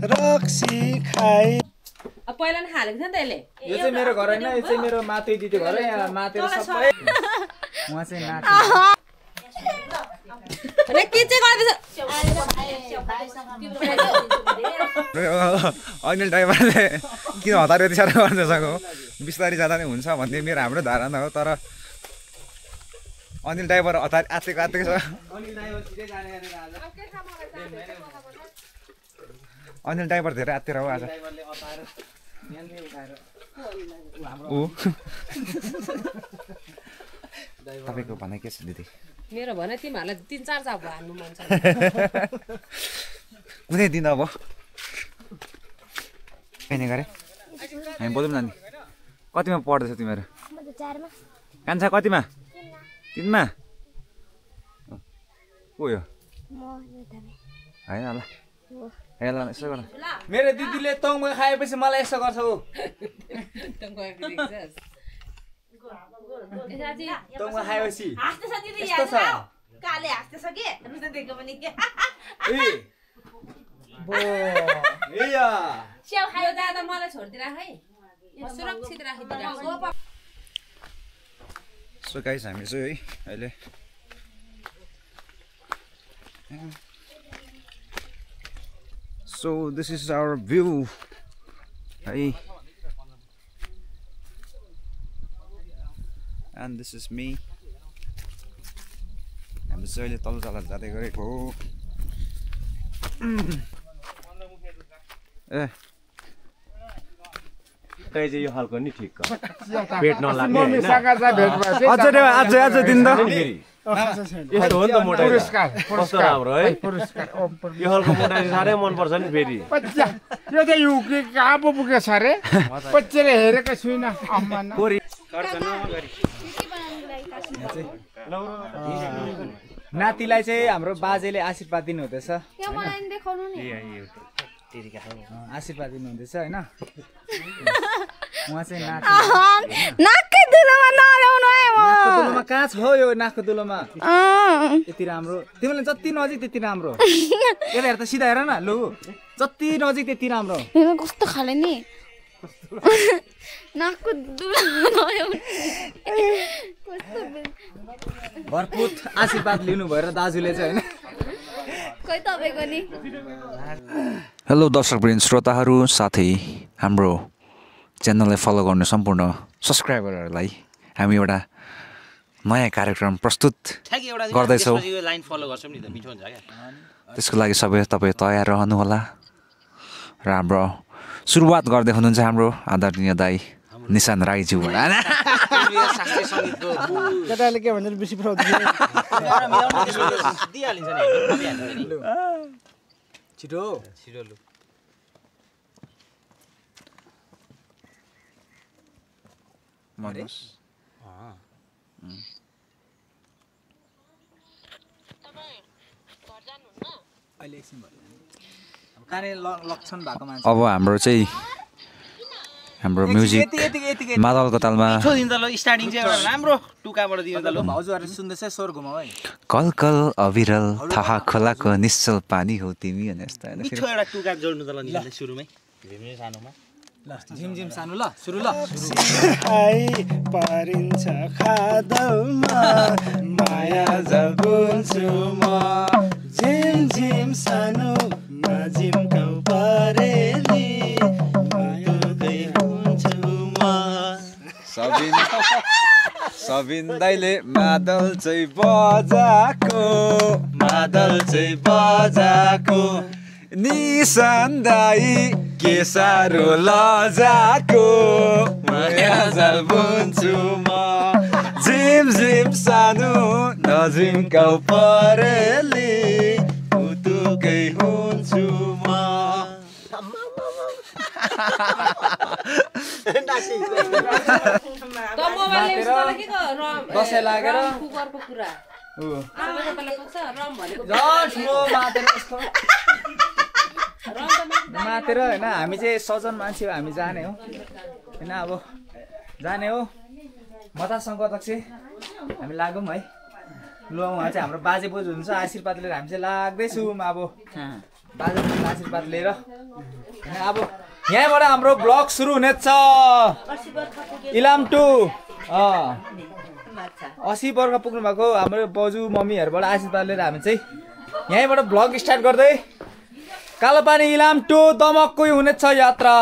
रक्सी खाए पहिला नि हालेको थियो नि त यसले यो चाहिँ मेरो घर हैन यो चाहिँ मेरो मातृ दिदी घर है मातेर सबै उहाँ चाहिँ नाति अनि के चाहिँ गर्दैछ अनिल ड्राइभरले किन हतार यति साह्रो गर्दै सको बिस्तारै जाँदा नै हुन्छ भन्ने मेरो हाम्रो धारणा हो तर अनिल ड्राइभर हतार आतेको छ अनिल ड्राइभर धेरै आत्तिर हो आज तपाईको भनाइ के छ दिदी मेरो भने तिमीहरूलाई 3-4 जाब हाल्नु मन छ कुनै दिन अब हैन गरे हामी बोलौँ न नि कतिमा पढ्दैछ तिमीहरू म त 4 मा कान्छा कतिमा 3 मा को यो म थामे हैन ल हेला यसो गर मेरो दिदीले तङमा खाएपछि मलाई यसो गर्छ उ तङमा खाएपछि हाँस्दैछ दिदी यस्तो छ काले हाँस्दैछ के रुँदै देखेको पनि ए बो ए या स्याउ खायो दादा मलाई छोड्दिराख है सुरक्षित राखिदिराख सो गाइस हामी चाहिँ है अहिले So this is our view. Hey. And this is me. हामी चाहिँ तल तल जाँदै गरेको हो ए त्यही चाहिँ यो हालको नि ठिक हो पेट नलाग्ने मम्मी सागा जा भेट भयो आज दिन त यस्तो हो नि त मोटाइ पुरस्कार राम्रो है यो हालको मोटाइ साह्रै मन पर्छ नि फेरि यो त युके कहाँ पो पुगेछ रे पच्चेले हेरेको छुइनँ अम्मा नातिलाई चाहिँ हाम्रो बाजेले आशीर्वाद दिनु हुँदैछ आशीर्वाद दिनु हुँदैछ हैन उहाँ चाहिँ नाकै दुलोमा नल्याउनु है म नाकको दुलोमा कहाँ छ यो नाकको दुलोमा यति राम्रो तिमीलाई जति नजिक त्यति राम्रो यता हेर त सिधा हेर न लु जति नजिक त्यति राम्रो कस्तो खाले नि नाकको दुलोमा नल्याउनु भरपुत आशीर्वाद लिनु भएर दाजुले चाहिँ हैन खै तपाईको नि हेलो दर्शकवृन्द श्रोताहरू साथै हाम्रो च्यानललाई फलो गर्ने सम्पूर्ण सब्सक्राइबरहरूलाई हामी एउटा नयाँ कार्यक्रम प्रस्तुत गर्दैछौँ त्यसको लागि सबै तपाईँ तयार रहनुहोला र हाम्रो सुरुवात गर्दै हुनुहुन्छ हाम्रो आदरणीय दाइ निशान राईज्यूबाट केटाले के भनेर बेसी पठाउँदैन छिटो छिटो लु मर्नुस् अहिले एकछिन भयो काने लक्षण भएको मान्छे अब हाम्रो चाहिँ हाम्रो म्युजिक मादलको तालमा स्टार्टिङ चाहिँ एउटा राम्रो टुकाबाट दिनु त ल भाउजूहरु सुन्दैछ स्वर घुमाउ है कल कल अविरल थाहा खोलाको निश्चल पानी हो तिमी भने जस्तो हैन मिठो एउटा टुका जोड्नु त ल नि सुरुमै झिमझिम सानोमा ल झिमझिम सानो ल सुरु ल आई पारिन्छ खादलमा माया जगुन्छु म झिमझिम सानो नजिमको परेली सबिन दाइले मादल चाहिँ बजाको निशान दाइ के साह्रो लजाको माया जाल बुन्छु म झिम झिम सानो नजिमका परेली उतुकै हुन्छु म दसैँ लागेर कुकरको कुरा मातेर होइन हामी चाहिँ सजन मान्छे हो हामी जाने हो होइन अब जाने हो मतासँग चाहिँ हामी लागौँ है ल उहाँ चाहिँ हाम्रो बाजे बोजू हुनुहुन्छ आशीर्वाद लिएर हामी चाहिँ लाग्दैछौँ अब बाजेबोजूको आशीर्वाद लिएर अब यहाँबाट हाम्रो ब्लग सुरु हुनेछ इलाम 2 80 वर्ष पुग्नु भएको हाम्रो बजु मम्मीहरुबाट आशीर्वाद लिएर हामी चाहिँ यहीँबाट ब्लग स्टार्ट गर्दै कालोपानी इलाम 2 दमककै हुनेछ यात्रा।